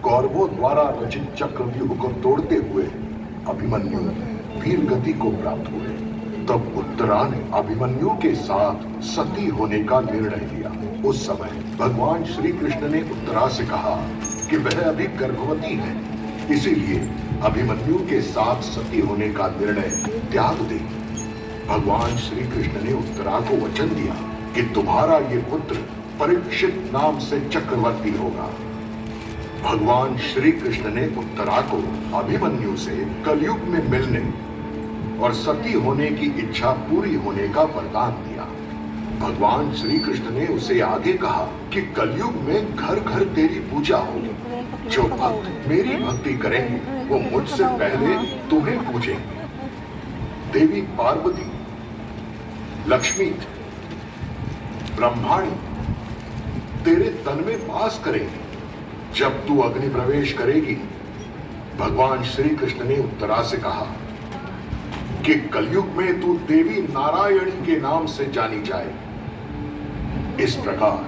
कौरवों द्वारा रचित चक्रव्यूह को तोड़ते हुए अभिमन्यु वीर गति को प्राप्त हुए। तब उत्तरा ने अभिमन्यु के साथ सती होने का निर्णय लिया। उस समय भगवान श्री कृष्ण ने उत्तरा से कहा कि वह अभी गर्भवती है, इसीलिए अभिमन्यु के साथ सती होने का निर्णय त्याग दे। भगवान श्री कृष्ण ने उत्तरा को वचन दिया कि तुम्हारा ये पुत्र परीक्षित नाम से चक्रवर्ती होगा। भगवान श्री कृष्ण ने उत्तरा को अभिमन्यु से कलयुग में मिलने और सती होने की इच्छा पूरी होने का वरदान दिया। भगवान श्री कृष्ण ने उसे आगे कहा कि कलयुग में घर घर तेरी पूजा होगी। जो भक्त मेरी भक्ति करेंगे वो मुझसे पहले तुम्हें पूजेंगे। देवी पार्वती, लक्ष्मी, ब्रह्माणी तेरे तन में वास करेंगे जब तू अग्नि प्रवेश करेगी। भगवान श्री कृष्ण ने उत्तरा से कहा कि कलयुग में तू देवी नारायणी के नाम से जानी जाए। इस प्रकार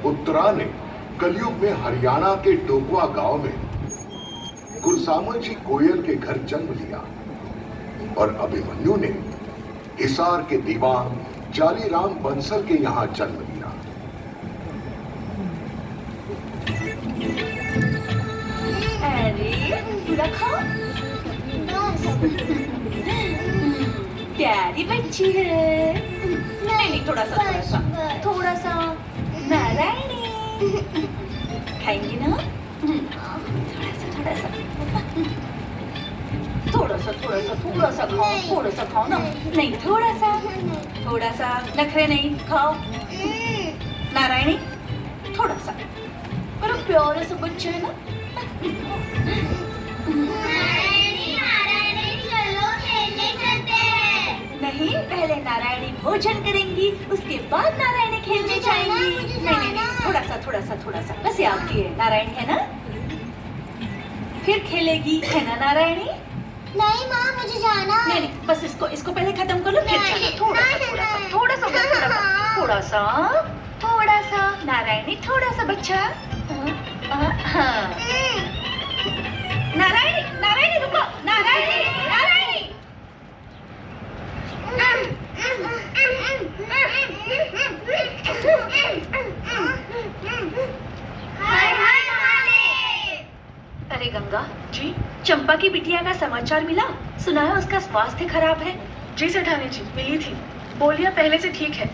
उत्तरा ने कलयुग में हरियाणा के टोकवा गांव में गुरसामा जी गोयल के घर जन्म लिया और अभिमन्यु ने हिसार के दीवान जालीराम बंसल के यहां जन्म लिया। रखो। प्यारी बच्ची है। नहीं, थोड़ा सा नारायणी खाएंगी ना? थोड़ा सा खाओ ना। नहीं, थोड़ा सा नखरे नहीं, खाओ। नारायणी थोड़ा सा, पर प्यारे से बच्चे है ना। नारायणी चलो खेलने चलते हैं। नहीं, पहले नारायणी भोजन करेंगी, उसके बाद नारायणी खेलने जाएंगी। नहीं, थोड़ा सा बस याद किए। नारायणी है ना, फिर खेलेगी, है ना नारायणी? नहीं माँ, मुझे जाना है। नहीं, बस इसको पहले खत्म कर लो, फिर जाना। थोड़ा सा नारायणी, थोड़ा सा बच्चा। हाँ। नारायणी रुको। नारायणी अरे गंगा जी, चंपा की बिटिया का समाचार मिला? सुना है उसका स्वास्थ्य खराब है। जी सेठानी जी, मिली थी। बोलिया पहले से ठीक है।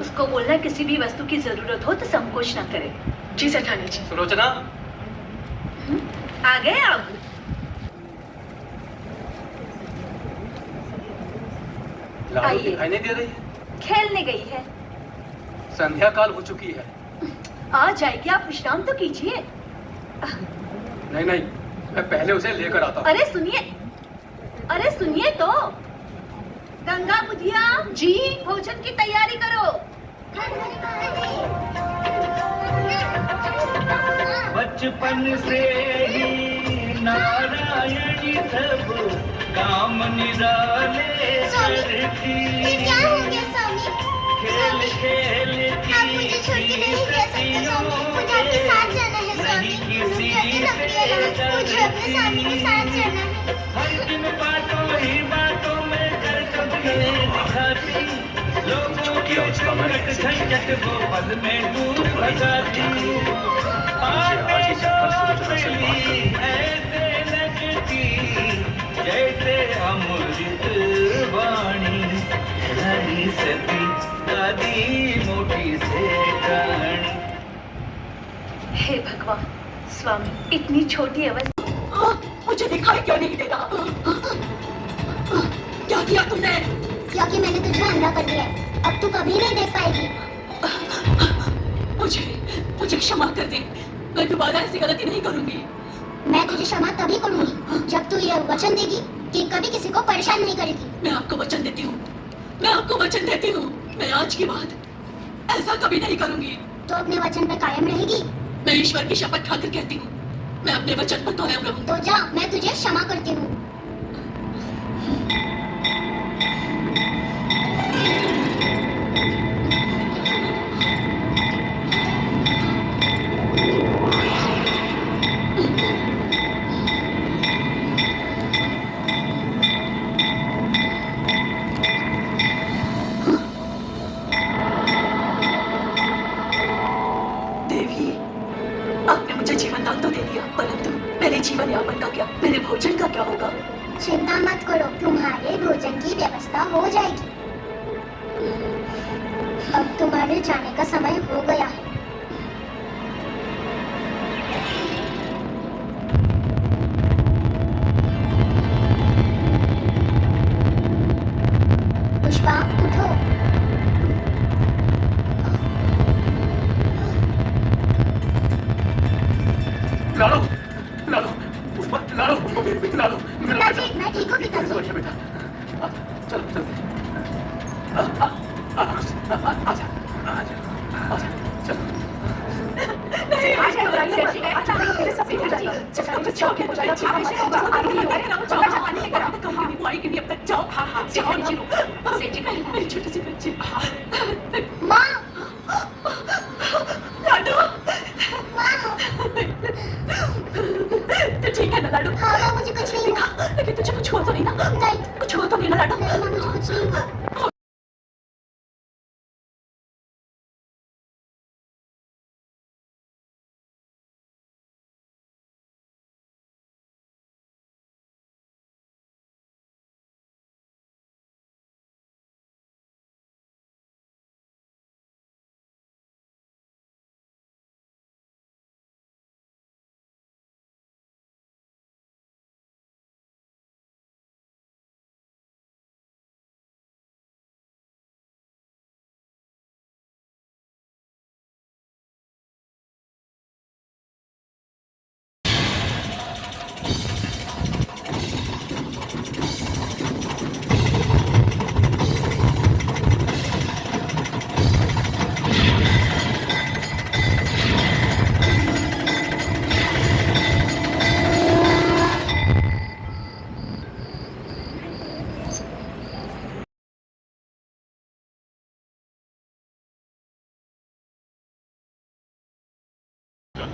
उसको बोलना किसी भी वस्तु की जरूरत हो तो संकोच न करे। जी सेठानी जी। सुलोचना आ गए आप? लाडो दिखाई नहीं दे रही है। खेलने गई है। संध्या काल हो चुकी है। आ जाएगी, आप विश्राम तो कीजिए। नहीं, मैं पहले उसे लेकर आता हूँ। अरे सुनिए तो। गंगा बुधिया जी, भोजन की तैयारी करो। बचपन से ही नारायणी सब काम निराले करती। ये क्या हो गया स्वामी? खेल आप मुझे छुट्टी नहीं दे सकते स्वामी, मुझे आपके साथ जाना है स्वामी। मुझे अपने स्वामी के साथ जाना है। हर दिन बातों में करतब के दिखाती। लोगों के झंझट वो पल में दूर भगाती। ऐसे लगती जैसे अमृत वाणी। हरी सती दादी मोटी से कहानी। हे भगवान, स्वामी इतनी छोटी अवस्था मुझे दिखाई क्यों नहीं देता? क्या किया तुमने? क्योंकि मैंने तुझे अंधा कर दिया है। अब तू कभी नहीं देख पाएगी। मुझे क्षमा कर दे। मैं दोबारा ऐसी गलती नहीं करूंगी। मैं तुझे क्षमा तभी करूंगी जब तू ये वचन देगी कि कभी किसी को परेशान नहीं करेगी। मैं आपको वचन देती हूँ। मैं आज के बाद ऐसा कभी नहीं करूंगी। तो अपने वचन पर कायम रहेगी? मैं ईश्वर की शपथ खाकर कहती हूँ, मैं अपने वचन पर कायम रहूंगी। तो जा, मैं तुझे क्षमा करती हूँ। तो दे दिया, परंतु मेरे जीवन यापन का क्या, मेरे भोजन का क्या होगा? चिंता मत करो, तुम्हारे भोजन की व्यवस्था हो जाएगी। अब तुम्हारे जाने का समय हो गया है। पुष्पा उठो। लालो, लालो, पुष्पा, लालो, लालो, पिताजी, मैं ठीक हूँ पिताजी। अच्छा बेटा, चलो चलो, आजा, आजा, आजा, चलो। माँ, लाडू, माँ, तो ठीक है ना लाडू? हाँ माँ, मुझे कुछ नहीं हुआ। लेकिन तुझे कुछ हुआ तो नहीं ना? नहीं, कुछ हुआ तो नहीं ना लाडू? नहीं माँ, मुझे कुछ नहीं हुआ।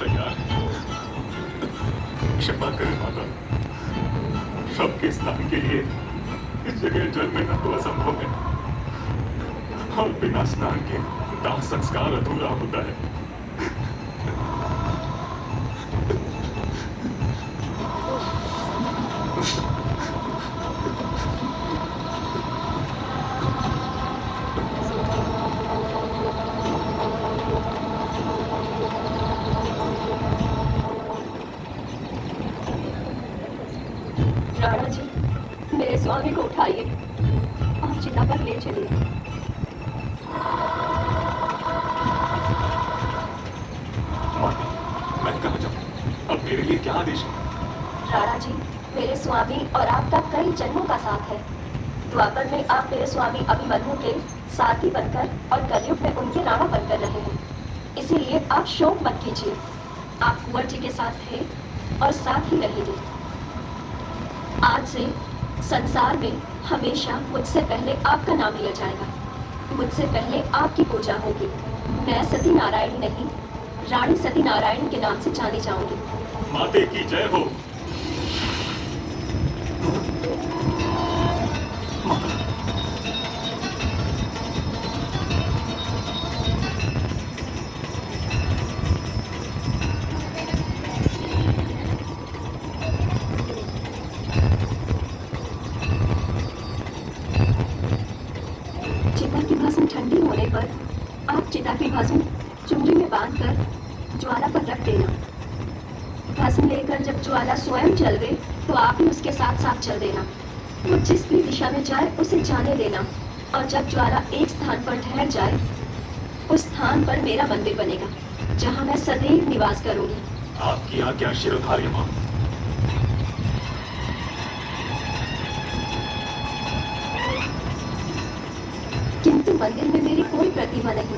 तैयार, क्षमा करें माता, सबके स्नान के लिए इस जगह जल मिलना तो असंभव है और बिना स्नान के दाह संस्कार अधूरा होता है। राणा जी, मेरे स्वामी को उठाइए और चिता पर ले चलिए। माता, मैं कहाँ जाऊँ? अब मेरे लिए क्या आदेश है? राणा जी, मेरे स्वामी और आपका कई जन्मों का साथ है। द्वापर में आप मेरे स्वामी अभिमन्यु के साथी बनकर और कलयुग में उनके राणा बनकर रहे हैं, इसीलिए आप शोक मत कीजिए। आप कुंवर जी के साथ थे और साथ ही रहेंगे। आज से संसार में हमेशा मुझसे पहले आपका नाम लिया जाएगा, मुझसे पहले आपकी पूजा होगी। मैं सती नारायणी नहीं, रानी सती नारायण के नाम से जानी जाऊंगी। माते की जय हो। चिता की भस्म ठंडी होने पर आप चिता की भस्म चुनरी में बांधकर ज्वाला पर रख देना। भस्म लेकर जब ज्वाला स्वयं जल दे तो आप भी उसके साथ साथ चल देना। वो जिस भी दिशा में जाए उसे जाने देना, और जब ज्वाला एक स्थान पर ठहर जाए उस स्थान पर मेरा मंदिर बनेगा, जहाँ मैं सदैव निवास करूंगी। आपकी आज्ञा शिरोधार्य मां। किंतु मंदिर में मेरी कोई प्रतिमा नहीं,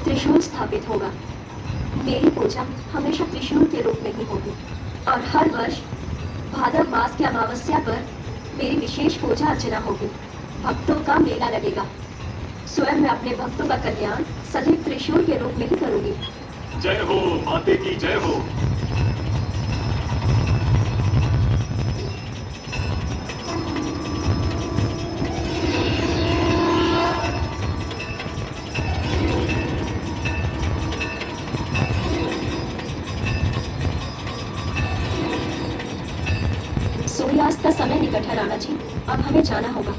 त्रिशूल स्थापित होगा। मेरी पूजा हमेशा त्रिशूल के रूप में ही होगी, और हर वर्ष भाद्र मास की अमावस्या पर मेरी विशेष पूजा अर्चना होगी। भक्तों का मेला लगेगा। स्वयं मैं अपने भक्तों का कल्याण सदैव त्रिशूल के रूप में ही करूंगी। जय हो माते की जय हो। सूर्यास्त का समय निकट है राणा जी, अब हमें जाना होगा।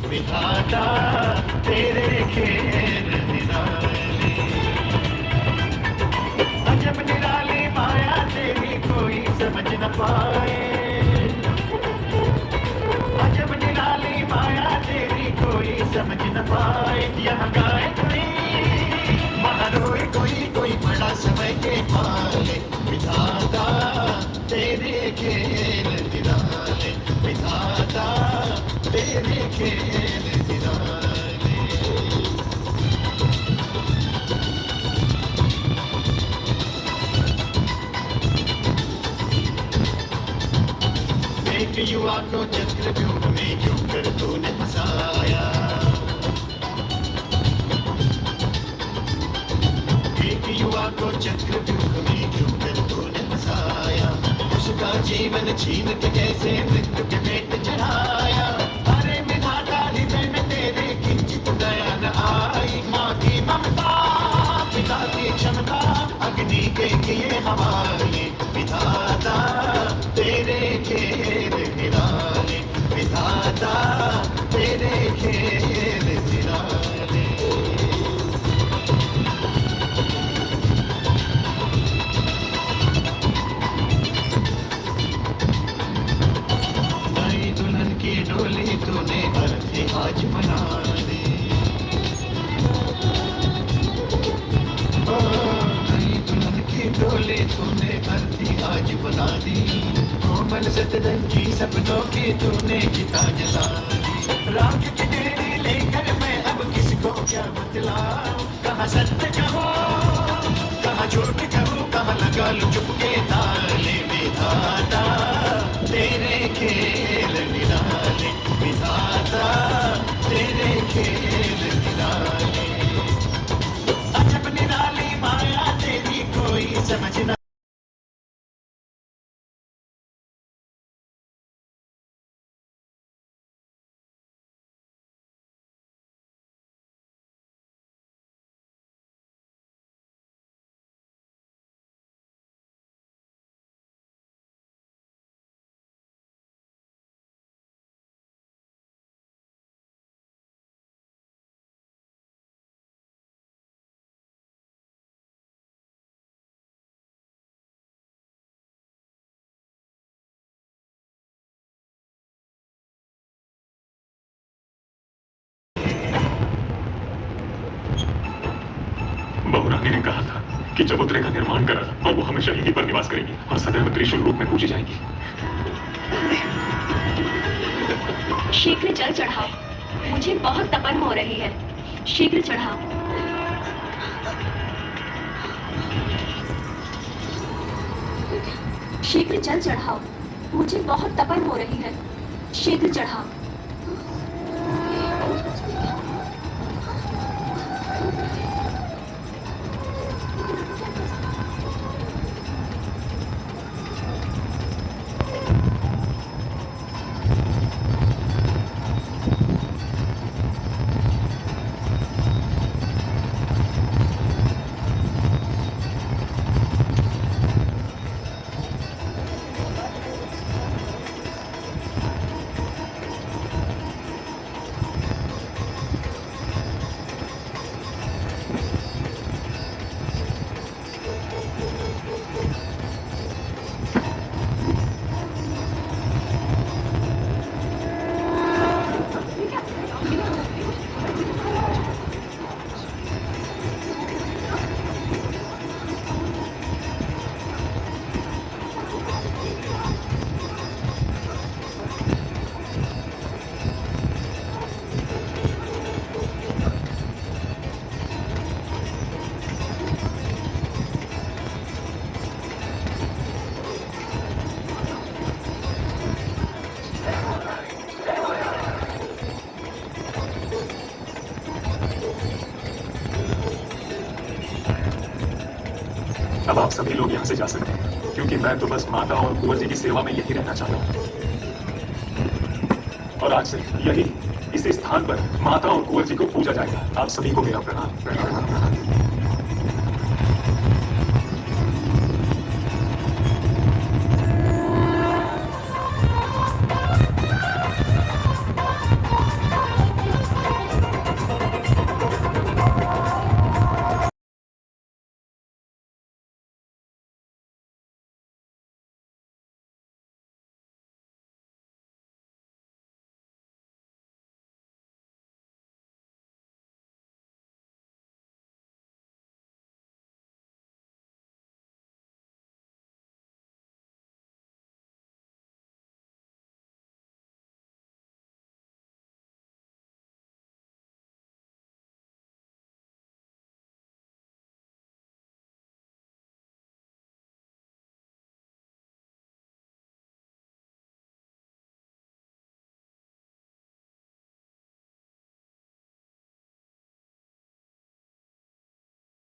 विधाता तेरे खेल निराले, अजब निराली माया तेरी कोई समझ न पाए, अजब निराली माया तेरी कोई समझ न पाए। यहाँ गाए कोई वहाँ रोए कोई बड़ा समय के पाले। विधाता तेरे खेल निराले, विधाता तेरे खेल निराले। एक युवा को चक्रव्यूह में क्यों कर तूने फंसाया, एक युवा को चक्रव्यूह में क्यों कर तूने फंसाया। उसका जीवन छीन के कैसे मृत्यु के पेट चढ़ाया। अरे विधाता हृदय में तेरे किंचित दया न आई। माँ की ममता पिता की क्षमता अग्नि के किए हमारे। विधाता तेरे खेल निराले, विधाता तेरे खेल निराले। नई दुल्हन की डोली तूने अर्थी आज बना दी। नई दुल्हन की डोली तूने अर्थी आज बना दी। कोमल सतरंगी सपनों की तूने चिता जला दी। राग की डेरी लेकर मैं अब किसको क्या बतलाऊं। कहाँ सत्य कहूँ कहाँ झूठ कहूँ, कहाँ लगा लूं चुपके ताले। विधाता तेरे खेल निराले, विधाता तेरे खेल निराले। अजब निराली माया तेरी कोई समझ न बहुरानी ने कहा था कि चबूतरे का निर्माण करा और वो हमेशा यहीं पर निवास करेंगी और सदैव त्रिशूल रूप में पूजी जाएंगी। शीघ्र जल चढ़ाओ, मुझे बहुत तपन हो रही है। शीघ्र चढ़ाओ। शीघ्र जल चढ़ाओ, मुझे बहुत तपन हो रही है। शीघ्र चढ़ाओ। अब आप सभी लोग यहाँ से जा सकते हैं, क्योंकि मैं तो बस माता और कुंवर जी की सेवा में यही रहना चाहता हूँ। और आज से यही इस स्थान पर माता और कुंवर जी को पूजा जाएगा। आप सभी को मेरा प्रणाम।